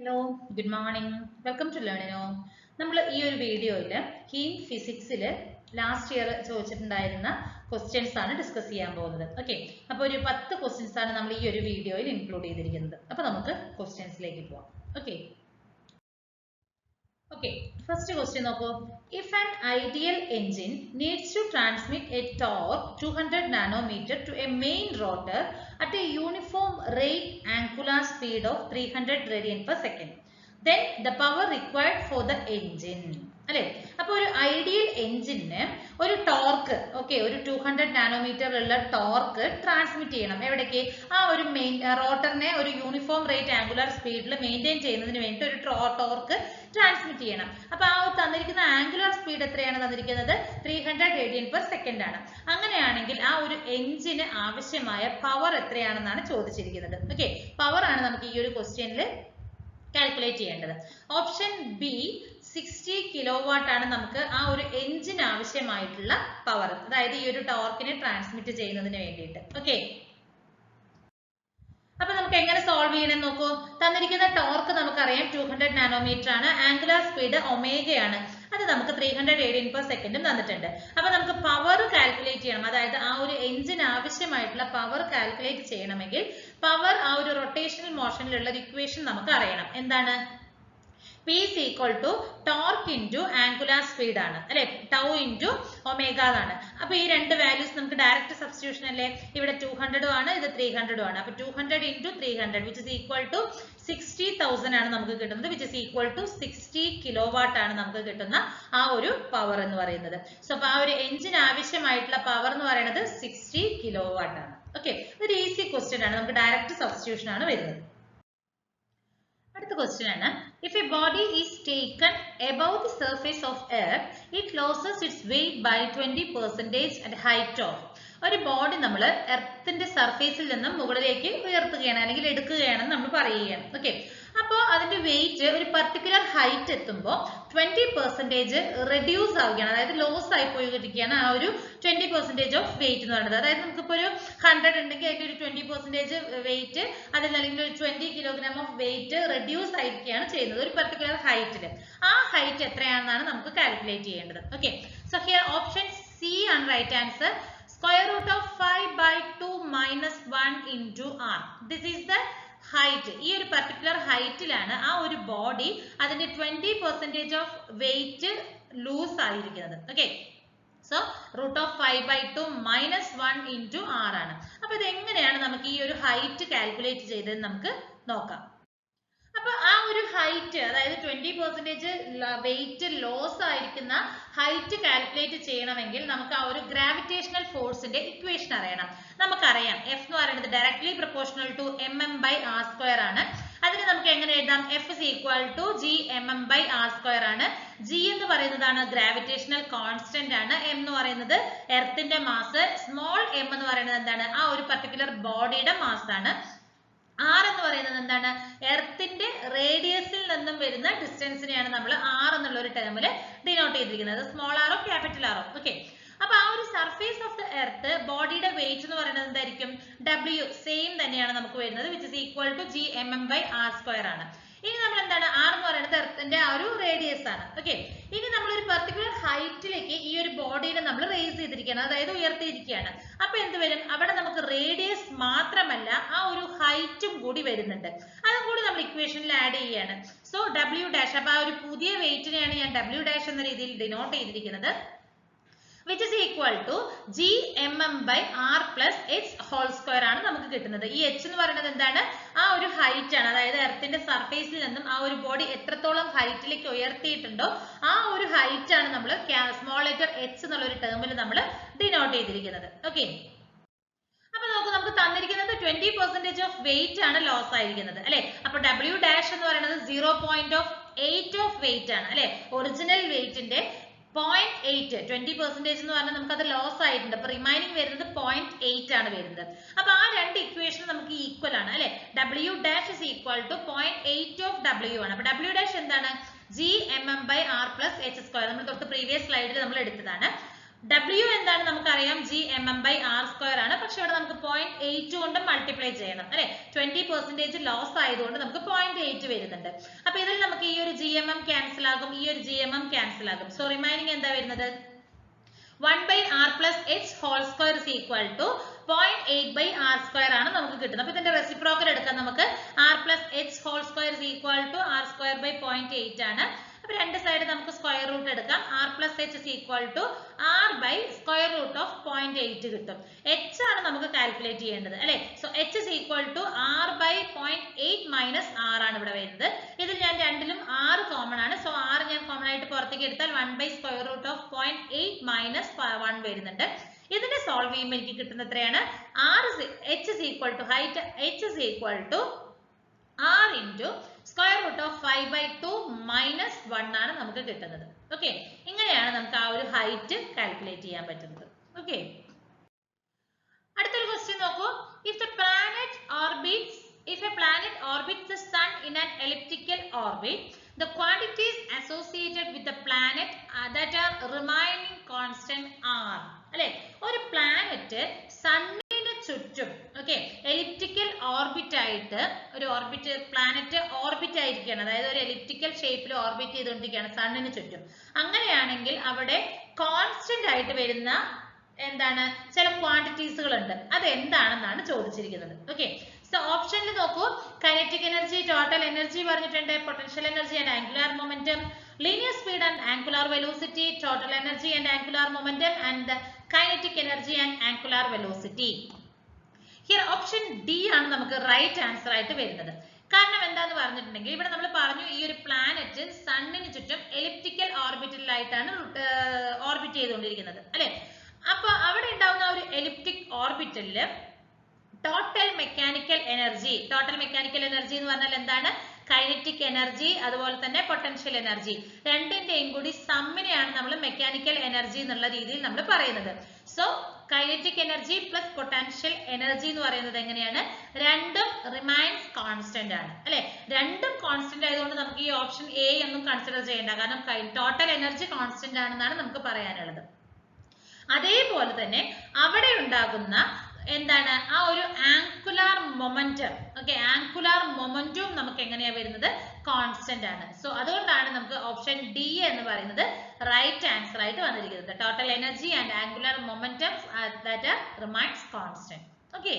Hello good morning welcome to Learnino. നമ്മൾ ഈ ഒരു വീഡിയോയിൽ കീം ഫിസിക്സിൽ ലാസ്റ്റ് ഇയർ ചോദിച്ചിട്ടുണ്ടായിരുന്ന ക്വസ്റ്റ്യൻസ് ആണ് ഡിസ്കസ് ചെയ്യാൻ പോകുന്നത്. ഓക്കെ, അപ്പോൾ ഒരു 10 ക്വസ്റ്റ്യൻസ് ആണ് നമ്മൾ ഈ ഒരു വീഡിയോയിൽ ഇൻക്ലൂഡ് ചെയ്തിരിക്കുന്നത്. അപ്പോൾ നമുക്ക് ക്വസ്റ്റ്യൻസിലേക്ക് പോവാം. ഓക്കെ, first question നോക്കൂ. If an ideal engine needs to transmit a torque 200 nanometer to a main rotor at a uniform rate angular speed of 300 radian per second, then the power required for the engine. അല്ലെ, അപ്പൊ ഒരു ideal എഞ്ചിന് ഒരു torque ഒരു 200 nanometre ഉള്ള torque transmit ചെയ്യണം. എവിടേക്ക്? ആ ഒരു മെയിൻ റോട്ടറിനെ ഒരു യൂണിഫോം റേറ്റ് ആംഗുലർ സ്പീഡിൽ മെയിൻറ്റെയിൻ ചെയ്യുന്നതിന് വേണ്ടി ഒരു ടോർക്ക് ട്രാൻസ്മിറ്റ് ചെയ്യണം. അപ്പൊ ആ തന്നിരിക്കുന്ന ആംഗുലർ സ്പീഡ് എത്രയാണ് തന്നിരിക്കുന്നത്? 300 റേഡിയൻ പെർ സെക്കൻഡ് ആണ്. അങ്ങനെയാണെങ്കിൽ ആ ഒരു എഞ്ചിന് ആവശ്യമായ പവർ എത്രയാണെന്നാണ് ചോദിച്ചിരിക്കുന്നത്. ഓക്കെ, പവർ ആണ് നമുക്ക് ഈ ഒരു ക്വസ്റ്റ്യനിൽ കാൽക്കുലേറ്റ് ചെയ്യേണ്ടത്. ഓപ്ഷൻ ബി 60 കിലോവാട്ട് ആണ് നമുക്ക് ആ ഒരു എഞ്ചിന് ആവശ്യമായിട്ടുള്ള പവർ, അതായത് ഈ ഒരു ടോർക്കിനെ ട്രാൻസ്മിറ്റ് ചെയ്യുന്നതിന് വേണ്ടിയിട്ട്. ഓക്കെ, അപ്പൊ നമുക്ക് എങ്ങനെ സോൾവ് ചെയ്യണം നോക്കൂ. തന്നിരിക്കുന്ന ടോർക്ക് നമുക്കറിയാം 200 നാനോമീറ്റർ ആണ്, ആംഗുലർ സ്പീഡ് ഒമേഗയാണ്, അത് നമുക്ക് 300 റേഡിയൻ പെർ സെക്കൻഡും തന്നിട്ടുണ്ട്. അപ്പൊ നമുക്ക് പവർ കാൽക്കുലേറ്റ് ചെയ്യണം, അതായത് ആ ഒരു എഞ്ചിന് ആവശ്യമായിട്ടുള്ള പവർ കാൽക്കുലേറ്റ് ചെയ്യണമെങ്കിൽ പവർ ആ ഒരു റൊട്ടേഷണൽ മോഷനിലുള്ള ഒരു ഇക്വേഷൻ നമുക്ക് അറിയണം. എന്താണ്? P is equal to torque into angular speed ആണ് അല്ലെ, tau into omega ആണ്. അപ്പൊ ഈ രണ്ട് വാല്യൂസ് നമുക്ക് ഡയറക്റ്റ് സബ്സ്റ്റിറ്റ്യൂഷൻ അല്ലേ. ഇവിടെ 200 ആണ്, ഇത് 300 ആണ്. അപ്പൊ 200 into 300 which is equal to 60,000 ആണ് നമുക്ക് കിട്ടുന്നത്, which is equal to 60 kilowatt ആണ് നമുക്ക് കിട്ടുന്ന ആ ഒരു പവർ എന്ന് പറയുന്നത്. സോ അപ്പൊ ആ ഒരു എഞ്ചിന് ആവശ്യമായിട്ടുള്ള പവർ എന്ന് പറയുന്നത് 60 കിലോവാട്ട് ആണ്. ഓക്കെ, ഒരു ഈസി ക്വസ്റ്റ്യൻ ആണ്, നമുക്ക് ഡയറക്റ്റ് സബ്സ്റ്റിറ്റ്യൂഷൻ ആണ് വരുന്നത്. അടുത്ത ക്വസ്റ്റ്യൻ ആണ്, if a body is taken above the surface of earth, it loses its weight by 20% at height of. ഒരു ബോഡി നമ്മൾ എർത്തിന്റെ സർഫേസിൽ നിന്നും മുകളിലേക്ക് ഉയർത്തുകയാണ് അല്ലെങ്കിൽ എടുക്കുകയാണെന്ന് നമ്മൾ പറയുകയാണ്. ഓക്കെ, അപ്പോൾ അതിന്റെ വെയിറ്റ് ഒരു പർട്ടിക്കുലർ ഹൈറ്റ് എത്തുമ്പോൾ 20% റെഡ്യൂസ് ആവുകയാണ്, അതായത് ലോസ് ആയി പോയിരിക്കുകയാണ് ആ ഒരു 20% ഓഫ് വെയിറ്റ് എന്ന് പറയുന്നത്. അതായത് നമുക്കിപ്പോൾ ഒരു 100 ഉണ്ടെങ്കിൽ അതിന്റെ ഒരു 20% വെയിറ്റ്, അതല്ലെങ്കിൽ ഒരു 20 കിലോഗ്രാം ഓഫ് വെയിറ്റ് റെഡ്യൂസ് ആയിരിക്കുകയാണ് ചെയ്യുന്നത് ഒരു പർട്ടിക്കുലർ ഹൈറ്റിൽ. ആ ഹൈറ്റ് എത്രയാണെന്നാണ് നമുക്ക് കാൽക്കുലേറ്റ് ചെയ്യേണ്ടത്. Okay, so here option C ആണ് right answer. Square root of 5 by 2 minus 1 into r. This is the height. ഈ ഒരു പർട്ടിക്കുലർ ഹൈറ്റിലാണ് ആ ഒരു ബോഡി അതിന്റെ 20% ഓഫ് വെയിറ്റ് ലൂസ് ആയിരിക്കുന്നത്. Okay, so root of 5 by 2 minus 1 into r ആണ്. അപ്പൊ ഇത് എങ്ങനെയാണ് നമുക്ക് ഈ ഒരു ഹൈറ്റ് കാൽക്കുലേറ്റ് ചെയ്തതെന്ന് നമുക്ക് നോക്കാം. അപ്പൊ ആ ഒരു ഹൈറ്റ്, അതായത് 20% വെയിറ്റ് ലോസ് ആയിരിക്കുന്ന ഹൈറ്റ് കാൽക്കുലേറ്റ് ചെയ്യണമെങ്കിൽ നമുക്ക് ആ ഒരു ഗ്രാവിറ്റേഷണൽ ഫോഴ്സിന്റെ ഇക്വേഷൻ അറിയണം. നമുക്കറിയാം എഫ് എന്ന് പറയുന്നത് ഡയറക്ട്ലി പ്രൊപ്പോർഷണൽ ടു mm/r² ആണ്. അതിന് നമുക്ക് എങ്ങനെ എഴുതാം? F is equal to g/m/r² ആണ്. G എന്ന് പറയുന്നതാണ് ഗ്രാവിറ്റേഷണൽ കോൺസ്റ്റന്റ് ആണ്. M എന്ന് പറയുന്നത് എർത്തിന്റെ മാസ്, സ്മോൾ m എന്ന് പറയുന്നത് എന്താണ്? ആ ഒരു പർട്ടിക്കുലർ ബോഡിയുടെ മാസ് ആണ്. R എന്ന് പറയുന്നത് എന്താണ്? എർത്തിന്റെ റേഡിയസിൽ നിന്നും വരുന്ന ഡിസ്റ്റൻസിനെയാണ് നമ്മൾ R എന്നുള്ള ഒരു ടേമിൽ ഡിനോട്ട് ചെയ്തിരിക്കുന്നത്, സ്മോൾ ആറോ ക്യാപിറ്റൽ ആറോ. ഓക്കെ, അപ്പൊ ആ ഒരു സർഫേസ് ഓഫ് ദ എർത്ത് ബോഡിയുടെ വെയിറ്റ് എന്ന് പറയുന്നത് എന്തായിരിക്കും? W സെയിം തന്നെയാണ് നമുക്ക് വരുന്നത്, which is equal to g/m/r² ആണ്. ഇനി നമ്മൾ എന്താണ്? R എന്ന് പറയുന്നത് എർത്തിന്റെ ആ ഒരു റേഡിയസ് ആണ്. ഓക്കെ, ഇനി നമ്മൾ ഒരു പർട്ടിക്കുലർ ഹൈറ്റിലേക്ക് ഈ ഒരു ബോഡിനെ നമ്മൾ റേസ് ചെയ്തിരിക്കുകയാണ്, അതായത് ഉയർത്തിയിരിക്കുകയാണ്. അപ്പൊ എന്ത് വരും? അവിടെ നമുക്ക് റേഡിയസ് മാത്രമല്ല ആ ഒരു ഹൈറ്റും കൂടി വരുന്നുണ്ട്, അതും കൂടി നമ്മൾ ഇക്വേഷനിൽ ആഡ് ചെയ്യുകയാണ്. സോ W', അപ്പൊ ആ ഒരു പുതിയ വെയിറ്റിനെയാണ് ഞാൻ W' എന്ന രീതിയിൽ ഡിനോട്ട് ചെയ്തിരിക്കുന്നത്, which is equal to g/m/r plus h whole square ആണ് നമുക്ക് കിട്ടുന്നത്. ഈ h എന്ന് പറയുന്നത് എന്താണ്? ആ ഒരു ഹൈറ്റ് ആണ്, അതായത് എർത്തിന്റെ സർഫേസിൽ നിന്നും ആ ഒരു ബോഡി എത്രത്തോളം ഹൈറ്റിലേക്ക് ഉയർത്തിയിട്ടുണ്ടോ ആ ഒരു ഹൈറ്റ് ആണ് നമ്മൾ സ്മോൾ ലെറ്റർ h എന്നുള്ള ഒരു ടേമിൽ നമ്മൾ ഡിനോട്ട് ചെയ്തിരിക്കുന്നത്. ഓക്കെ, അപ്പൊ നമുക്ക് തന്നിരിക്കുന്നത് 20% ഓഫ് വെയിറ്റ് ആണ് ലോസ് ആയിരിക്കുന്നത് അല്ലെ. അപ്പൊ W' എന്ന് പറയുന്നത് 0.8 ഓഫ് വെയിറ്റ് ആണ് അല്ലെ. ഒറിജിനൽ വെയിറ്റിന്റെ 0.8, 20% എന്ന് പറഞ്ഞാൽ നമുക്ക് അത് ലോസ് ആയിട്ടുണ്ട്. അപ്പൊ റിമൈനിങ് വരുന്നത് 0.8 ആണ് വരുന്നത്. അപ്പൊ ആ രണ്ട് ഇക്വേഷൻ നമുക്ക് ഈക്വൽ ആണ് അല്ലെ. W' is equal to 0.8 of W ആണ്. അപ്പൊ W' എന്താണ്? g/m/r plus h². നമ്മൾ തൊട്ട് പ്രീവിയസ് സ്ലൈഡിൽ നമ്മൾ എടുത്തതാണ്. W എന്താണ് നമുക്കറിയാം Gmm/r² ആണ്. പക്ഷെ ഇവിടെ നമുക്ക് 0.8 കൊണ്ട് മൾട്ടിപ്ലൈ ചെയ്യണം അല്ലെ. 20% ലോസ് ആയതുകൊണ്ട് നമുക്ക് 0.8 വരുന്നുണ്ട്. അപ്പൊ ഇതിൽ നമുക്ക് ഈ ഒരു Gmm ക്യാൻസൽ ആകും, ഈ ഒരു Gmm ക്യാൻസൽ ആകും. സോ റിമൈനിങ് എന്താ വരുന്നത്? 1/r+h² is equal to 0.8/r² ആണ് നമുക്ക് കിട്ടുന്നത്. അപ്പൊ ഇതിന്റെ റെസിപ്രോക്കൽ എടുക്കാം നമുക്ക്. r+h² is equal to r²/0.8 ആണ്. അപ്പൊ രണ്ട് സൈഡ് നമുക്ക് സ്ക്വയർ റൂട്ട് എടുക്കാം. r+h is equal to r/√0.8 കിട്ടും. h ആണ് നമുക്ക് കാൽക്കുലേറ്റ് ചെയ്യേണ്ടത് അല്ലെ. So h is equal to r/0.8 minus r ആണ് ഇവിടെ വരുന്നത്. ഇതിൽ ഞാൻ രണ്ടിലും r കോമൺ ആണ്. സോ r ഞാൻ കോമൺ ആയിട്ട് പുറത്തേക്ക് എടുത്താൽ 1/√0.8 മൈനസ് 1 വരുന്നുണ്ട്. ഇതിനെ സോൾവ് ചെയ്യുമ്പോൾ എനിക്ക് കിട്ടുന്നത് എത്രയാണ്? h is equal to height h is equal to r into square root of 5/2 minus 1 ആണ് നമുക്ക് കിട്ടുന്നത്. ഓക്കെ, ഇങ്ങനെയാണ് നമുക്ക് ആ ഒരു ഹൈറ്റ് കാൽക്കുലേറ്റ് ചെയ്യാൻ പറ്റുന്നത്. ഓക്കെ, അടുത്തൊരു ക്വസ്റ്റ്യൻ നോക്കൂ. if a planet orbits the sun in an elliptical orbit, the quantities associated with the planet that are remaining constant are അല്ലെ. ഒരു പ്ലാനറ്റ് സണ്ണിന് ചുറ്റും ഓക്കെ എലിപ്റ്റിക്കൽ ഓർബിറ്റ് ആയിട്ട് ഒരു പ്ലാനറ്റ് ഓർബിറ്റ് ആയിരിക്കുകയാണ്. അതായത് ഒരു എലിപ്റ്റിക്കൽ ഷേപ്പിൽ ഓർബിറ്റ് ചെയ്തുകൊണ്ടിരിക്കുകയാണ് സണ്ണിന് ചുറ്റും. അങ്ങനെയാണെങ്കിൽ അവിടെ കോൺസ്റ്റന്റ് ആയിട്ട് വരുന്ന എന്താണ് ചില ക്വാണ്ടിറ്റീസുകൾ ഉണ്ട്. അത് എന്താണെന്നാണ് ചോദിച്ചിരിക്കുന്നത്. ഓക്കെ, സോ ഓപ്ഷനിൽ നോക്കൂ. കൈനറ്റിക് എനർജി, ടോട്ടൽ എനർജി പറഞ്ഞിട്ടുണ്ട്, potential energy and angular momentum, linear speed and angular velocity, total energy and angular momentum, and the kinetic energy and angular velocity. Here option D ആണ് നമുക്ക് right answer ആയിട്ട് വരുന്നത്. കാരണം എന്താന്ന് പറഞ്ഞിട്ടുണ്ടെങ്കിൽ ഇവിടെ നമ്മൾ പറഞ്ഞു ഈ ഒരു പ്ലാനറ്റ് സണ്ണിന് ചുറ്റും എലിപ്റ്റിക്കൽ ഓർബിറ്റിലായിട്ടാണ് ഓർബിറ്റ് ചെയ്തുകൊണ്ടിരിക്കുന്നത് അല്ലെ. അപ്പൊ അവിടെ ഉണ്ടാവുന്ന ഒരു എലിപ്റ്റിക് ഓർബിറ്റലില് ടോട്ടൽ മെക്കാനിക്കൽ എനർജി എന്ന് പറഞ്ഞാൽ എന്താണ്? കൈനറ്റിക് എനർജി അതുപോലെ തന്നെ പൊട്ടൻഷ്യൽ എനർജി രണ്ടിന്റെയും കൂടി സമ്മിനെയാണ് നമ്മൾ മെക്കാനിക്കൽ എനർജി എന്നുള്ള രീതിയിൽ നമ്മൾ പറയുന്നത്. So kinetic energy plus potential energy എന്ന് പറയുന്നത് എങ്ങനെയാണ്? രണ്ടും റിമൈൻസ് കോൺസ്റ്റന്റ് ആണ് അല്ലെ. രണ്ടും കോൺസ്റ്റന്റ് ആയതുകൊണ്ട് നമുക്ക് ഈ ഓപ്ഷൻ എ ഒന്നും കൺസിഡർ ചെയ്യേണ്ട. കാരണം ടോട്ടൽ എനർജി കോൺസ്റ്റന്റ് ആണെന്നാണ് നമുക്ക് പറയാനുള്ളത്. അതേപോലെ തന്നെ അവിടെ ഉണ്ടാകുന്ന എന്താണ് ആ ഒരു ആംഗുലാർ മൊമെന്റം. ഓക്കെ, ആംഗുലാർ മൊമെന്റവും നമുക്ക് എങ്ങനെയാ വരുന്നത്? കോൺസ്റ്റന്റ് ആണ്. സോ അതുകൊണ്ടാണ് നമുക്ക് ഓപ്ഷൻ ഡി എന്ന് പറയുന്നത് റൈറ്റ് ആൻസർ ആയിട്ട് വന്നിരിക്കുന്നത്. Total energy and angular momentum that remains constant. Okay,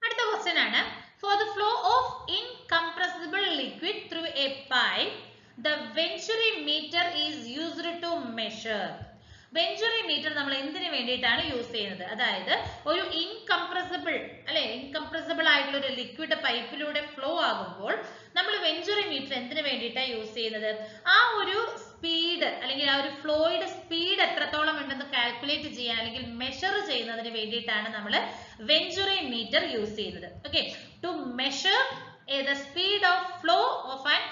അടുത്ത ക്വസ്റ്റ്യൻ ആണ്. For the flow of incompressible liquid through a pipe the venturi meter is used to measure. Venturi meter നമ്മൾ എന്തിനു വേണ്ടിയിട്ടാണ് use ചെയ്യുന്നത്? അതായത് ഒരു ഇൻകംപ്രസിബിൾ ആയിട്ടുള്ള ഒരു ലിക്വിഡ് പൈപ്പിലൂടെ ഫ്ലോ ആകുമ്പോൾ നമ്മൾ വെഞ്ചുറി മീറ്റർ എന്തിനു വേണ്ടിയിട്ടാണ് യൂസ് ചെയ്യുന്നത്? ആ ഒരു സ്പീഡ് അല്ലെങ്കിൽ ആ ഒരു ഫ്ലോയുടെ സ്പീഡ് എത്രത്തോളം ഉണ്ടെന്ന് കാൽക്കുലേറ്റ് ചെയ്യാൻ അല്ലെങ്കിൽ മെഷർ ചെയ്യുന്നതിന് വേണ്ടിയിട്ടാണ് നമ്മൾ വെഞ്ചുറി മീറ്റർ യൂസ് ചെയ്യുന്നത്. Okay, to measure the speed of flow of an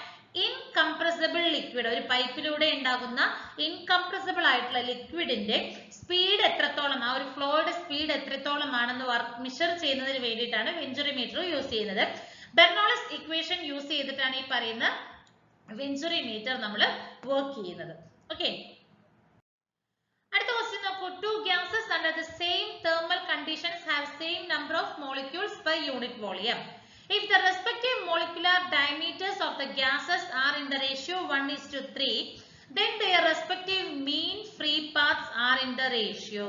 incompressible liquid. ഒരു പൈപ്പിലൂടെ ഉണ്ടാകുന്ന ഇൻകംപ്രസിബിൾ ആയിട്ടുള്ള ലിക്വിഡിന്റെ സ്പീഡ് എത്രത്തോളം, ആ ഒരു ഫ്ലോയുടെ സ്പീഡ് എത്രത്തോളം ആണെന്ന് മെഷർ ചെയ്യുന്നതിന് വേണ്ടിയിട്ടാണ് വെഞ്ചുറി മീറ്റർ യൂസ് ചെയ്യുന്നത്. ബെർണോളിസ് ഇക്വേഷൻ യൂസ് ചെയ്തിട്ടാണ് ഈ പറയുന്ന വെഞ്ചുറി മീറ്റർ നമ്മൾ വർക്ക് ചെയ്യുന്നത്. ഓക്കെ, അടുത്ത ക്വസ്റ്റ്യൻ നോക്കൂ. To gases under the same thermal conditions have same number of molecules per unit volume. If the respective molecular diameters of the gases are in the ratio 1:3, then their respective mean free paths are in the ratio.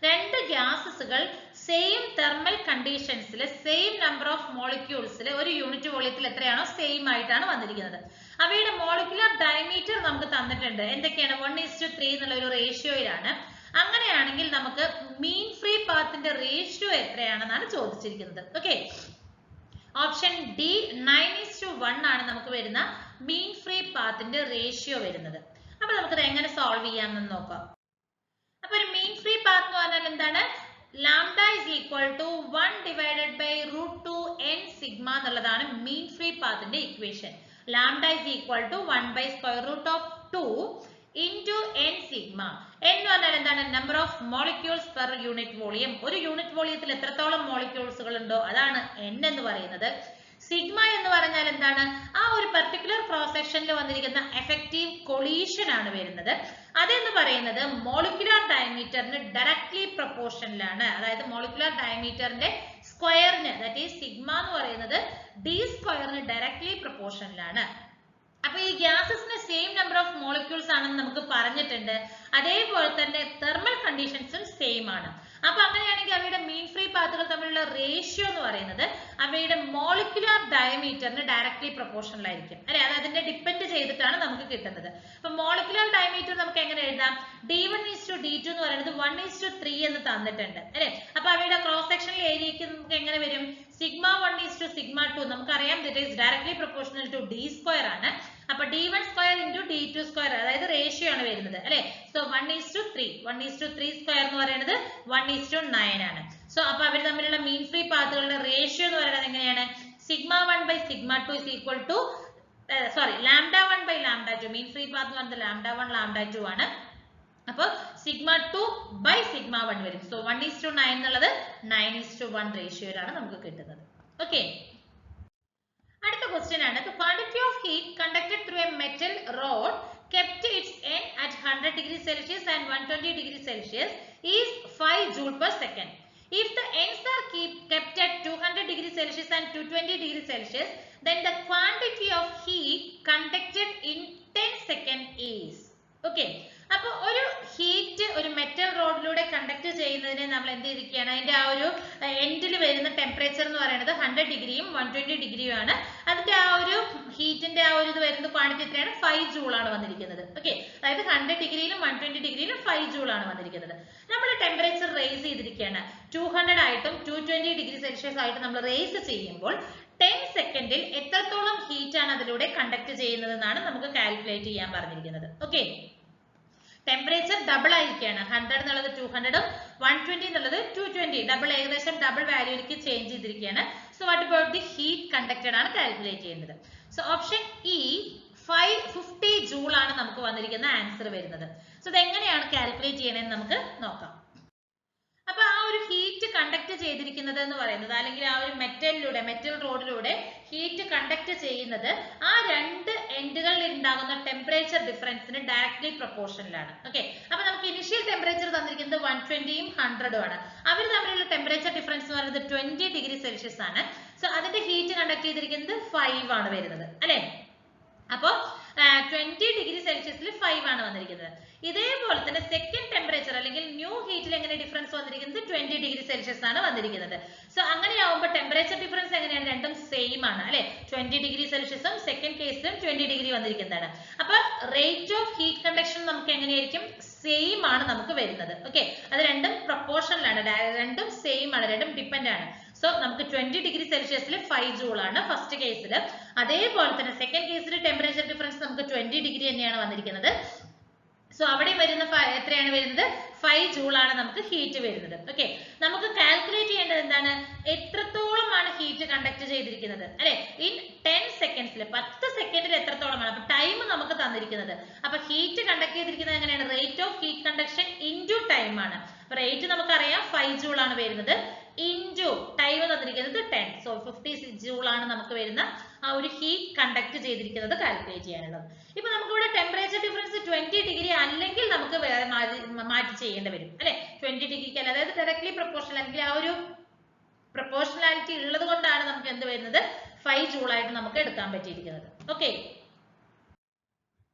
രണ്ട് ഗ്യാസസുകൾ same thermal കണ്ടീഷൻസിൽ same number of മോളിക്യൂൾസിൽ ഒരു unit വോളിയത്തിൽ എത്രയാണോ same ആയിട്ടാണ് വന്നിരിക്കുന്നത്. അവയുടെ മോളിക്കുലർ ഡയമീറ്റർ നമുക്ക് തന്നിട്ടുണ്ട്. എന്തൊക്കെയാണ്? 1:3 എന്നുള്ള ഒരു റേഷ്യോയിലാണ്. അങ്ങനെയാണെങ്കിൽ നമുക്ക് മീൻ ഫ്രീ പാത്തിന്റെ റേഷ്യോ എത്രയാണെന്നാണ് ചോദിച്ചിരിക്കുന്നത്. ഓക്കെ, ഓപ്ഷൻ ഡി 9:1 ആണ് നമുക്ക് വരുന്ന മീൻ ഫ്രീ പാത്തിന്റെ റേഷ്യോ വരുന്നത്. അപ്പൊ നമുക്കത് എങ്ങനെ സോൾവ് ചെയ്യാമെന്ന് നോക്കാം. അപ്പൊ ഒരു മീൻ ഫ്രീ പാത്ത് എന്ന് പറഞ്ഞാൽ എന്താണ്? Lambda is equal to 1/√2n sigma എന്നുള്ളതാണ് മീൻ ഫ്രീ പാത്തിന്റെ equation. Lambda is equal to 1/√2 into n sigma. n എന്ന് പറഞ്ഞാൽ എന്താണ്? Number of molecules per unit volume. ഒരു യൂണിറ്റ് വോളിയത്തിൽ എത്രത്തോളം മോളിക്യൂൾസുകൾ ഉണ്ടോ അതാണ് n എന്ന് പറയുന്നത്. സിഗ്മ എന്ന് പറഞ്ഞാൽ എന്താണ്? ആ ഒരു പർട്ടിക്കുലർ ക്രോസ് സെക്ഷനിൽ വന്നിരിക്കുന്ന എഫക്റ്റീവ് കൊളീഷൻ ആണ് വരുന്നത്. അതെന്ന് പറയുന്നത് മോളിക്കുലർ ഡയമീറ്ററിന് ഡയറക്ട്ലി പ്രൊപ്പോർഷനിലാണ്. അതായത് മോളിക്കുലർ ഡയമീറ്ററിന്റെ സ്ക്വയറിന്, ദാറ്റ് ഈസ് സിഗ്മ എന്ന് പറയുന്നത് ഡി സ്ക്വയറിന് ഡയറക്ട്ലി പ്രൊപ്പോർഷനിലാണ്. അപ്പൊ ഈ ഗ്യാസസിന് സെയിം നമ്പർ ഓഫ് മോളിക്യൂൾസ് ആണെന്ന് നമുക്ക് പറഞ്ഞിട്ടുണ്ട്. അതേപോലെ തന്നെ തെർമൽ കണ്ടീഷൻസും സെയിം ആണ്. അപ്പൊ അങ്ങനെയാണെങ്കിൽ അവയുടെ മീൻ ഫ്രീ പാത്തുകൾ തമ്മിലുള്ള റേഷ്യോ എന്ന് പറയുന്നത് അവയുടെ മോളിക്കുലർ ഡയമീറ്ററിന് ഡയറക്ട്ലി പ്രൊപ്പോർഷണൽ ആയിരിക്കും അല്ലെ. അത് അതിന്റെ ഡിപ്പെൻഡ് ചെയ്തിട്ടാണ് നമുക്ക് കിട്ടുന്നത്. അപ്പൊ മോളിക്കുലർ ഡയമീറ്റർ നമുക്ക് എങ്ങനെ എഴുതാം? D1:D2 എന്ന് പറയുന്നത് 1:3 എന്ന് തന്നിട്ടുണ്ട് അല്ലെ. അപ്പൊ അവയുടെ ക്രോസ് സെക്ഷണൽ ഏരിയക്ക് നമുക്ക് എങ്ങനെ വരും? σ1:σ2 നമുക്കറിയാം that is directly proportional to d square ആണ്. അപ്പൊ d1 square into d2 square അതായത് റേഷ്യോ ആണ് വരുന്നത് അല്ലെ. സോ 1:3 1:3 സ്ക്വയർ എന്ന് പറയുന്നത് 1:9 ആണ്. സോ അപ്പൊ അവർ തമ്മിലുള്ള മീൻ ഫ്രീ പാത്തുകളുടെ റേഷ്യോ എന്ന് പറയുന്നത് എങ്ങനെയാണ്? σ1/σ2 is equal to λ1/λ2. Mean free path എന്ന് പറയുന്നത് λ1 λ2 ആണ്. അപ്പൊ σ2/σ1 വരും. സോ 1:9 എന്നുള്ളത് 9:1 റേഷ്യോയിലാണ് നമുക്ക് കിട്ടുന്നത്. ഓക്കെ, അടുത്ത ക്വസ്റ്റ്യൻ ആണ്. The quantity of heat conducted through a metal rod kept its end at 100 degrees Celsius and 120 degrees Celsius is 5 joule per second. If the ends are kept at 200 degrees Celsius and 220 degrees Celsius, then the quantity of heat conducted in 10 seconds is. Okay. അപ്പൊ ഒരു heat ഒരു metal റോഡിലൂടെ conduct ചെയ്യുന്നതിനെ നമ്മൾ എന്ത് ചെയ്തിരിക്കുകയാണ്? അതിന്റെ ആ ഒരു എൻഡിൽ വരുന്ന ടെമ്പറേച്ചർ എന്ന് പറയുന്നത് 100 ഡിഗ്രിയും 120 ഡിഗ്രിയും ആണ്. അതിന്റെ ആ ഒരു ഹീറ്റിന്റെ ആ ഒരു ഇത് വരുന്ന ക്വാണ്ടിറ്റി എത്രയാണ്? 5 ജൂൾ ആണ് വന്നിരിക്കുന്നത്. ഓക്കെ, അതായത് 100 ഡിഗ്രിയിലും 120 ഡിഗ്രിയിലും 5 ജൂൾ ആണ് വന്നിരിക്കുന്നത്. നമ്മൾ ടെമ്പറേച്ചർ റേസ് ചെയ്തിരിക്കുകയാണ്. 200 ആയിട്ടും 220 ഡിഗ്രി സെൽഷ്യസ് ആയിട്ടും നമ്മൾ റേസ് ചെയ്യുമ്പോൾ 10 സെക്കൻഡിൽ എത്രത്തോളം ഹീറ്റ് ആണ് അതിലൂടെ കണ്ടക്ട് ചെയ്യുന്നത് എന്നാണ് നമുക്ക് കാൽക്കുലേറ്റ് ചെയ്യാൻ പറഞ്ഞിരിക്കുന്നത്. ഓക്കെ, ടെമ്പറേച്ചർ ഡബിൾ ആയിരിക്കുകയാണ്. 100 എന്നുള്ളത് 200 120 എന്നുള്ളത് 220 ഡബിൾ, ഏകദേശം ഡബിൾ വാല്യൂയിലേക്ക് ചേഞ്ച് ചെയ്തിരിക്കുകയാണ്. So what about the heat conducted ആണ് കാൽക്കുലേറ്റ് ചെയ്യുന്നത്. സോ ഓപ്ഷൻ ഇ 50 ജൂൾ ആണ് നമുക്ക് വന്നിരിക്കുന്ന ആൻസർ വരുന്നത്. സോ ഇത് എങ്ങനെയാണ് കാൽക്കുലേറ്റ് ചെയ്യണമെന്ന് നമുക്ക് നോക്കാം. അപ്പൊ ആ ഒരു ഹീറ്റ് കണ്ടക്ട് ചെയ്തിരിക്കുന്നത് എന്ന് പറയുന്നത്, അല്ലെങ്കിൽ ആ ഒരു മെറ്റൽ റോഡിലൂടെ ഹീറ്റ് കണ്ടക്ട് ചെയ്യുന്നത് ആ രണ്ട് എൻഡുകളിൽ ഉണ്ടാകുന്ന ടെമ്പറേച്ചർ ഡിഫറൻസിന് ഡയറക്ട്ലി പ്രൊപ്പോർഷനിലാണ്. ഓക്കെ, അപ്പൊ നമുക്ക് ഇനിഷ്യൽ ടെമ്പറേച്ചർ തന്നിരിക്കുന്നത് 120യും 100ഉം ആണ്. അവർ തമ്മിലുള്ള ടെമ്പറേച്ചർ ഡിഫറൻസ് എന്ന് പറയുന്നത് 20 ഡിഗ്രി സെൽഷ്യസ് ആണ്. സോ അതിന്റെ ഹീറ്റ് കണ്ടക്ട് ചെയ്തിരിക്കുന്നത് 5 ആണ് വരുന്നത് അല്ലെ. അപ്പോ 20 ഡിഗ്രി സെൽഷ്യസിൽ 5 ആണ് വന്നിരിക്കുന്നത്. ഇതേപോലെ തന്നെ സെക്കൻഡ് ടെമ്പറേച്ചർ അല്ലെങ്കിൽ ന്യൂ ഹീറ്റിൽ എങ്ങനെ ഡിഫറൻസ് വന്നിരിക്കുന്നത്? 20 ഡിഗ്രി സെൽഷ്യസ് ആണ് വന്നിരിക്കുന്നത്. സോ അങ്ങനെയാവുമ്പോൾ ടെമ്പറേച്ചർ ഡിഫറൻസ് എങ്ങനെയാണ്? രണ്ടും സെയിം ആണ് അല്ലെ. 20 ഡിഗ്രി സെൽഷ്യസും സെക്കൻഡ് കേസിലും 20 ഡിഗ്രി വന്നിരിക്കുന്നതാണ്. അപ്പൊ റേറ്റ് ഓഫ് ഹീറ്റ് കണ്ടക്ഷൻ നമുക്ക് എങ്ങനെയായിരിക്കും? സെയിം ആണ് നമുക്ക് വരുന്നത്. ഓക്കെ, അത് രണ്ടും പ്രൊപ്പോർഷനിലാണ്, രണ്ടും സെയിം ആണ്, രണ്ടും ഡിപ്പെൻഡ് ആണ്. സോ നമുക്ക് 20 ഡിഗ്രി സെൽഷ്യസിൽ 5 ജൂൾ ആണ് ഫസ്റ്റ് കേസിൽ. അതേപോലെ തന്നെ സെക്കൻഡ് കേസിൽ ടെമ്പറേച്ചർ ഡിഫറൻസ് നമുക്ക് 20 ഡിഗ്രി തന്നെയാണ് വന്നിരിക്കുന്നത്. സോ അവിടെ വരുന്ന എത്രയാണ് വരുന്നത്? 5 ജൂൾ ആണ് നമുക്ക് ഹീറ്റ് വരുന്നത്. ഓക്കെ, നമുക്ക് കാൽക്കുലേറ്റ് ചെയ്യേണ്ടത് എന്താണ്? എത്രത്തോളമാണ് ഹീറ്റ് കണ്ടക്ട് ചെയ്തിരിക്കുന്നത് അല്ലെ. ഇൻ 10 സെക്കൻഡ്സിൽ 10 സെക്കൻഡിൽ എത്രത്തോളമാണ്? അപ്പൊ ടൈം നമുക്ക് തന്നിരിക്കുന്നത്. അപ്പൊ ഹീറ്റ് കണ്ടക്ട് ചെയ്തിരിക്കുന്നത് എങ്ങനെയാണ്? Rate of heat conduction into time ആണ്. അപ്പൊ റേറ്റ് നമുക്കറിയാം 5 ജൂൾ ആണ് വരുന്നത്, ഇൻറ്റു ടൈം തന്നിരിക്കുന്നത് 10. സോ 50 ജൂൾ ആണ് നമുക്ക് വരുന്ന ആ ഒരു ഹീറ്റ് കണ്ടക്ട് ചെയ്തിരിക്കുന്നത് കാൽക്കുലേറ്റ് ചെയ്യാനുള്ളത്. ഇപ്പൊ നമുക്ക് ഇവിടെ ടെമ്പറേച്ചർ ഡിഫറൻസ് 20 ഡിഗ്രി അല്ലെങ്കിൽ നമുക്ക് വേറെ മാറ്റി ചെയ്യേണ്ടി വരും അല്ലെ. 20 ഡിഗ്രിക്ക് അല്ല, അതായത് ഡയറക്ട്ലി പ്രൊപ്പോർഷണൽ അല്ലെങ്കിൽ ആ ഒരു പ്രൊപ്പോർഷണാലിറ്റി ഉള്ളത് കൊണ്ടാണ് നമുക്ക് എന്ത് വരുന്നത്? 5 ജൂൾ ആയിട്ട് നമുക്ക് എടുക്കാൻ പറ്റിയിരിക്കുന്നത്. ഓക്കെ,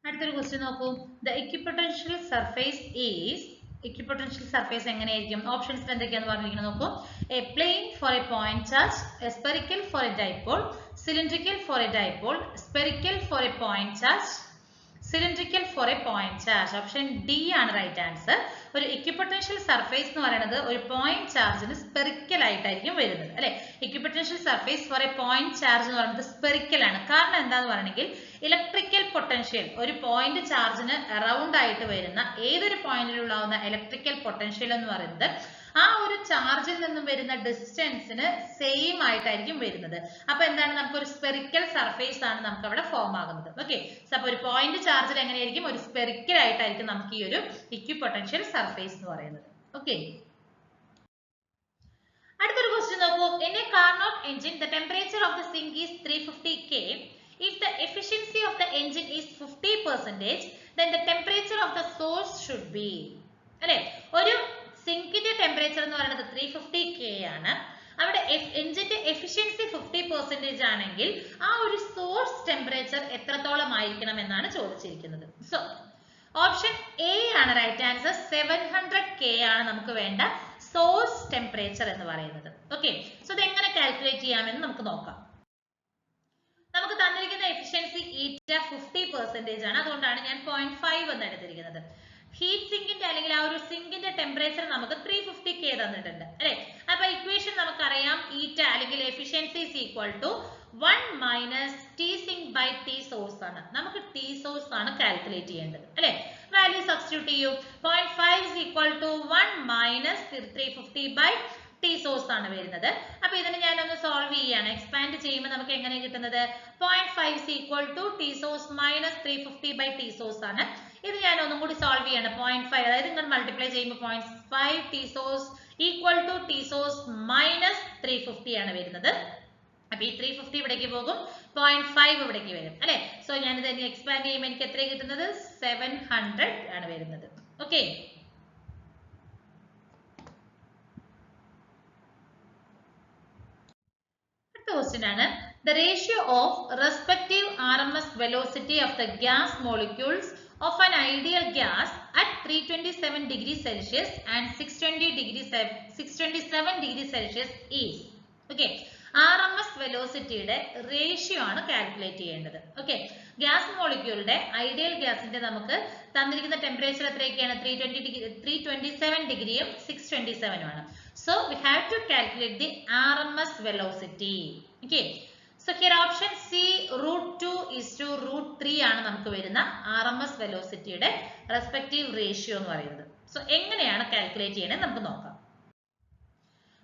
അടുത്തൊരു ക്വസ്റ്റ്യൻ നോക്കൂ. The equipotential surface is, equipotential surface എങ്ങനെയായിരിക്കും? ഓപ്ഷൻസ് എന്തൊക്കെയാണെന്ന് പറഞ്ഞിരിക്കുന്നത് നോക്കൂ. A plane for a point charge, a spherical for a dipole, cylindrical for a dipole, spherical for a point charge, cylindrical for a point charge. Option D ആണ് right answer. ഒരു equipotential surface എന്ന് പറയുന്നത് ഒരു point ചാർജിന് spherical ആയിട്ടായിരിക്കും വരുന്നത് അല്ലെ. Equipotential surface for a point charge എന്ന് പറയുന്നത് സ്പെറിക്കൽ ആണ്. കാരണം എന്താന്ന് പറയണമെങ്കിൽ ഇലക്ട്രിക്കൽ പൊട്ടൻഷ്യൽ ഒരു പോയിന്റ് ചാർജിന് അറൗണ്ട് ആയിട്ട് വരുന്ന ഏതൊരു പോയിന്റിലുണ്ടാവുന്ന ഇലക്ട്രിക്കൽ പൊട്ടൻഷ്യൽ എന്ന് പറയുന്നത് ആ ഒരു ചാർജിൽ നിന്നും വരുന്ന ഡിസ്റ്റൻസിന് സെയിം ആയിട്ടായിരിക്കും വരുന്നത്. അപ്പൊ എന്താണ്? നമുക്കൊരു സ്പെറിക്കൽ സർഫേസ് ആണ് നമുക്ക് അവിടെ ഫോം ആകുന്നത്. ഓക്കെ, അപ്പൊ ഒരു പോയിന്റ് ചാർജിൽ എങ്ങനെയായിരിക്കും? ഒരു സ്പെറിക്കൽ ആയിട്ടായിരിക്കും നമുക്ക് ഈ ഒരു ഇക്വിപൊട്ടൻഷ്യൽ സർഫേസ് എന്ന് പറയുന്നത്. ഓക്കെ, അടുത്തൊരു ക്വസ്റ്റ്യൻ നോക്കൂ. In a Carnot engine the temperature of the sink is 350 K. If the efficiency of the engine is 50%, then the temperature of the source should be. അല്ലെ, ഒരു സിങ്കിന്റെ ടെമ്പറേച്ചർ എന്ന് പറയുന്നത് 350 K ആണ്. അവിടെ എഞ്ചിന്റെ എഫിഷ്യൻസി 50% ആണെങ്കിൽ ആ ഒരു സോഴ്സ് ടെമ്പറേച്ചർ എത്രത്തോളം ആയിരിക്കണം എന്നാണ് ചോദിച്ചിരിക്കുന്നത്. സോ ഓപ്ഷൻ എ ആണ് റൈറ്റ് ആൻസർ. 700 K ആണ് നമുക്ക് വേണ്ട സോഴ്സ് ടെമ്പറേച്ചർ എന്ന് പറയുന്നത്. ഓക്കെ, സോ ഇത് എങ്ങനെ കാൽക്കുലേറ്റ് ചെയ്യാമെന്ന് നമുക്ക് നോക്കാം. നമുക്ക് തന്നിരിക്കുന്ന എഫിഷ്യൻസി ഈറ്റ 50% ആണ്, അതുകൊണ്ടാണ് ഞാൻ 0.5 എന്ന് എടുത്തിരിക്കുന്നത്. ഹീറ്റ് സിങ്കിന്റെ അല്ലെങ്കിൽ ആ ഒരു സിങ്കിന്റെ ടെമ്പറേച്ചർ നമുക്ക് 350 K തന്നിട്ടുണ്ട് അല്ലെ. അപ്പൊ ഇക്വേഷൻ നമുക്കറിയാം, ഈറ്റ അല്ലെങ്കിൽ efficiency is equal to 1 minus T sink by T source ആണ്. നമുക്ക് ടി സോഴ്സ് ആണ് കാൽക്കുലേറ്റ് ചെയ്യേണ്ടത് അല്ലെ. വാല്യൂ സബ്സ്റ്റിറ്റ്യൂട്ട് ചെയ്യൂ. 0.5 is equal to 1 minus 350 by T source ആണ് വരുന്നത്. അപ്പൊ ഇതിനെ ഞാൻ ഒന്ന് സോൾവ് ചെയ്യാണ്. എക്സ്പാൻഡ് ചെയ്യുമ്പോൾ നമുക്ക് എങ്ങനെ കിട്ടുന്നത്? 0.5 is equal to T source minus 350 by T source ആണ്. ഇത് ഞാൻ ഒന്നും കൂടി സോൾവ് ചെയ്യാണ്. 0.5 അതായത് നിങ്ങൾ മൾട്ടിപ്ലൈ ചെയ്യുമ്പോൾ 0.5 T source equal to T source minus 350 ആണ് വരുന്നത്. അപ്പൊ ഈ 350 ഇവിടേക്ക് പോകും, 0.5 ഇവിടേക്ക് വരും അല്ലെ. സോ ഞാൻ ഇത് എക്സ്പാൻഡ് ചെയ്യുമ്പോൾ എനിക്ക് എത്ര കിട്ടുന്നത്? 700 ആണ് വരുന്നത്. ഓക്കെ, അടുത്ത ക്വസ്റ്റ്യൻ ആണ്. The ratio of respective RMS velocity of the gas molecules of an ideal gas at 327 degrees Celsius and 627 degrees Celsius is. Okay, RMS വെലോസിറ്റിയുടെ റേഷ്യോ ആണ് കാൽക്കുലേറ്റ് ചെയ്യേണ്ടത്. ഓക്കെ, ഗ്യാസ് മോളിക്യൂളുടെ ഐഡിയൽ ഗ്യാസിന്റെ നമുക്ക് തന്നിരിക്കുന്ന ടെമ്പറേച്ചർ എത്രയൊക്കെയാണ്? 327 ഡിഗ്രിയും 627 ആണ്. So we have to calculate the RMS velocity. Okay, so here option C √2 is to √3 ആണ് നമുക്ക് വരുന്ന RMS വെലോസിറ്റിയുടെ റെസ്പെക്റ്റീവ് റേഷ്യോ എന്ന് പറയുന്നത്. സോ എങ്ങനെയാണ് കാൽക്കുലേറ്റ് ചെയ്യണത് നമുക്ക് നോക്കാം.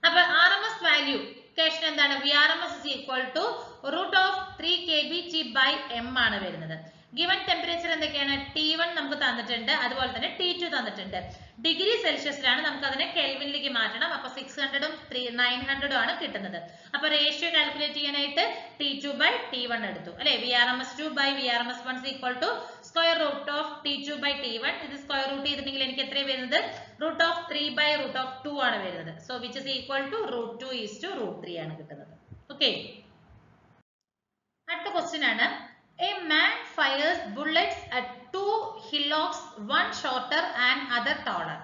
അപ്പൊ RMS വാല്യൂ ഇക്വേഷൻ എന്താണ്? VRMS is equal to √3 kBT by m ആണ് വരുന്നത്. ഗിവൺ ടെമ്പറേച്ചർ എന്തൊക്കെയാണ്? T1 നമുക്ക് തന്നിട്ടുണ്ട്, അതുപോലെ തന്നെ T2 തന്നിട്ടുണ്ട്. ഡിഗ്രി സെൽഷ്യസിലാണ്, നമുക്ക് അതിനെ കെൽവിനിലേക്ക് മാറ്റണം. അപ്പൊ 600ഉം 900ഉം ആണ് കിട്ടുന്നത്. അപ്പൊ റേഷ്യോ കാൽക്കുലേറ്റ് ചെയ്യാനായിട്ട് T2 by T1 എടുത്തു അല്ലെ. VRMS2 by VRMS1 is equal to square root of T2 by T1. ഇത് സ്ക്വയർ റൂട്ട് ചെയ്തിട്ടുണ്ടെങ്കിൽ എനിക്ക് എത്രയാണ് വരുന്നത്? √3 by √2 ആണ് വരുന്നത്. So which is equal to √2 is to √3 ആണ് കിട്ടുന്നത്. ഓക്കെ, അടുത്ത ക്വസ്റ്റ്യൻ ആണ്. A man fires bullets at 2 hillocks, one shorter and other taller.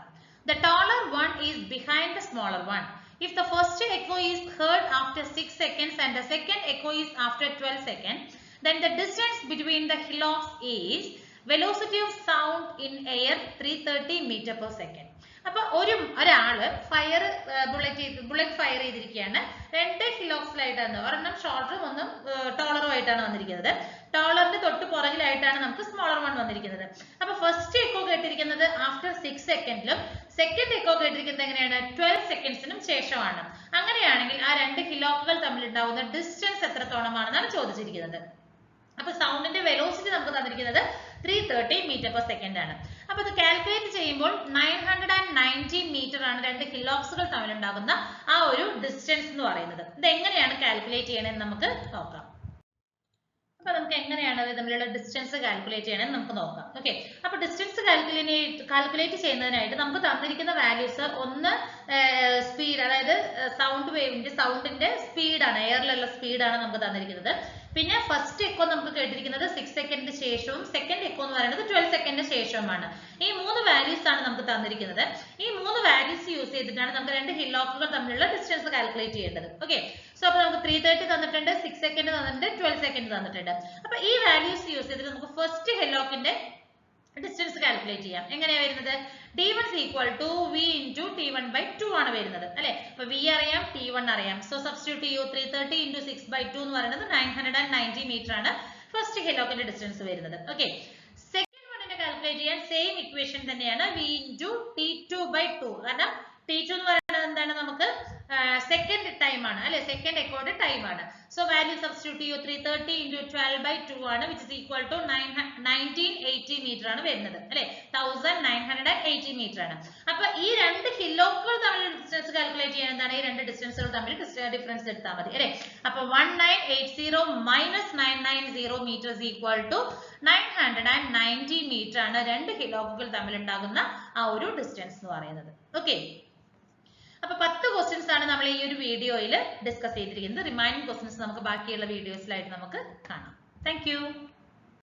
The taller one is behind the smaller one. If the first echo is heard after 6 seconds and the second echo is after 12 seconds, then the distance between the hillocks is velocity of sound in air 330 meter per second. അപ്പൊ ഒരാള് bullet fire ചെയ്തിരിക്കുകയാണ്. 2 ഹിലോക്സിലായിട്ടാണ്, ഒരെണ്ണം ഷോർട്ടറും ഒന്നും ടോളറും ആയിട്ടാണ് വന്നിരിക്കുന്നത്. ടോളറിന്റെ തൊട്ട് പുറകിലായിട്ടാണ് നമുക്ക് smaller one വന്നിരിക്കുന്നത്. അപ്പൊ ഫസ്റ്റ് എക്കോ കേട്ടിരിക്കുന്നത് ആഫ്റ്റർ 6 സെക്കൻഡിലും സെക്കൻഡ് എക്കോ കേട്ടിരിക്കുന്നത് എങ്ങനെയാണ്? 12 സെക്കൻഡ്സിനും ശേഷമാണ്. അങ്ങനെയാണെങ്കിൽ ആ 2 ഹിലോക്കുകൾ തമ്മിൽ ഉണ്ടാവുന്ന ഡിസ്റ്റൻസ് എത്രത്തോളമാണെന്നാണ് ചോദിച്ചിരിക്കുന്നത്. അപ്പൊ സൗണ്ടിന്റെ വെലോസിറ്റി നമുക്ക് തന്നിരിക്കുന്നത് 330 മീറ്റർ പെർ സെക്കൻഡ് ആണ്. അപ്പൊ ഇത് കാൽക്കുലേറ്റ് ചെയ്യുമ്പോൾ 990 മീറ്റർ ആണ് 2 ഹിലോക്സുകൾ തമ്മിലുണ്ടാകുന്ന ആ ഒരു ഡിസ്റ്റൻസ് എന്ന് പറയുന്നത്. ഇത് എങ്ങനെയാണ് കാൽക്കുലേറ്റ് ചെയ്യണമെന്ന് നമുക്ക് നോക്കാം. അപ്പൊ നമുക്ക് എങ്ങനെയാണ് തമ്മിലുള്ള ഡിസ്റ്റൻസ് കാൽക്കുലേറ്റ് ചെയ്യണമെന്ന് നമുക്ക് നോക്കാം. ഓക്കെ, അപ്പൊ ഡിസ്റ്റൻസ് കാൽക്കുലേറ്റ് ചെയ്യുന്നതിനായിട്ട് നമുക്ക് തന്നിരിക്കുന്ന വാല്യൂസ് ഒന്ന് സ്പീഡ്, അതായത് സൗണ്ടിന്റെ സ്പീഡാണ്, എയറിലുള്ള സ്പീഡാണ് നമുക്ക് തന്നിരിക്കുന്നത്. പിന്നെ ഫസ്റ്റ് എക്കോ നമുക്ക് കേട്ടിരിക്കുന്നത് 6 സെക്കൻഡിന് ശേഷവും സെക്കൻഡ് എക്കോ എന്ന് പറയുന്നത് 12 സെക്കൻഡിന് ശേഷവുമാണ്. ഈ 3 വാല്യൂസ് ആണ് നമുക്ക് തന്നിരിക്കുന്നത്. ഈ 3 വാല്യൂസ് യൂസ് ചെയ്തിട്ടാണ് നമുക്ക് 2 ഹിലോക്കുകൾ തമ്മിലുള്ള ഡിസ്റ്റൻസ് കാൽക്കുലേറ്റ് ചെയ്യേണ്ടത്. ഓക്കെ, സോ അപ്പൊ നമുക്ക് 330 തന്നിട്ടുണ്ട്, 6 സെക്കൻഡ് തന്നിട്ടുണ്ട്, 12 സെക്കൻഡ് തന്നിട്ടുണ്ട്. അപ്പൊ ഈ വാല്യൂസ് യൂസ് ചെയ്തിട്ട് നമുക്ക് ഫസ്റ്റ് ഹിലോക്കിന്റെ ഡിസ്റ്റൻസ് കാൽക്കുലേറ്റ് ചെയ്യാം. എങ്ങനെയാ വരുന്നത്? D1 is equal to V into T1 by 2 ആണ് വരുന്നത് അല്ലെ. അപ്പൊ V അറിയാം, T1 അറിയാം. സോ സബ്സ്റ്റിറ്റ്യൂട്ട് ചെയ്യൂ. 330 into 6 by 2 എന്ന് പറയുന്നത് 990 മീറ്റർ ആണ് ഫസ്റ്റ് ഹിലോക്കിന്റെ ഡിസ്റ്റൻസ് വരുന്നത്. ഓക്കെ, സെക്കൻഡ് വണ്ണിനെ കാൽക്കുലേറ്റ് ചെയ്യാൻ സെയിം ഇക്വേഷൻ തന്നെയാണ്, V into T2 by 2. കാരണം T2 എന്ന് പറയുന്നത് എന്താണ്? നമുക്ക് സെക്കൻഡ് ടൈം ആണ് അല്ലെ, സെക്കൻഡ് എക്കോയുടെ ടൈം ആണ്. സോ വാല്യൂ സബ്സ്റ്റിറ്റ്യൂട്ട് ചെയ്യൂ. 330 into 12/2 ആണ്, which is equal to 1980 metre ആണ് വരുന്നത് അല്ലെ, 1980 മീറ്റർ ആണ്. അപ്പൊ ഈ രണ്ട് കിലോകൾ തമ്മിൽ ഡിസ്റ്റൻസ് കാൽക്കുലേറ്റ് ചെയ്യാൻ എന്താണ്, ഈ രണ്ട് ഡിസ്റ്റൻസുകൾ തമ്മിൽ ഡിഫറൻസ് എടുത്താൽ മതി അല്ലെ. അപ്പൊ 1980 minus 990 meter is equal to 990 meter ആണ് രണ്ട് കിലോകൾ തമ്മിൽ ഉണ്ടാകുന്ന ആ ഒരു ഡിസ്റ്റൻസ് എന്ന് പറയുന്നത്. ഓക്കെ, അപ്പൊ 10 ക്വസ്റ്റ്യൻസ് ആണ് നമ്മൾ ഈ ഒരു വീഡിയോയിൽ ഡിസ്കസ് ചെയ്തിരിക്കുന്നത്. റിമൈനിങ് ക്വസ്റ്റ്യൻസ് നമുക്ക് ബാക്കിയുള്ള വീഡിയോസിലായിട്ട് നമുക്ക് കാണാം. Thank you.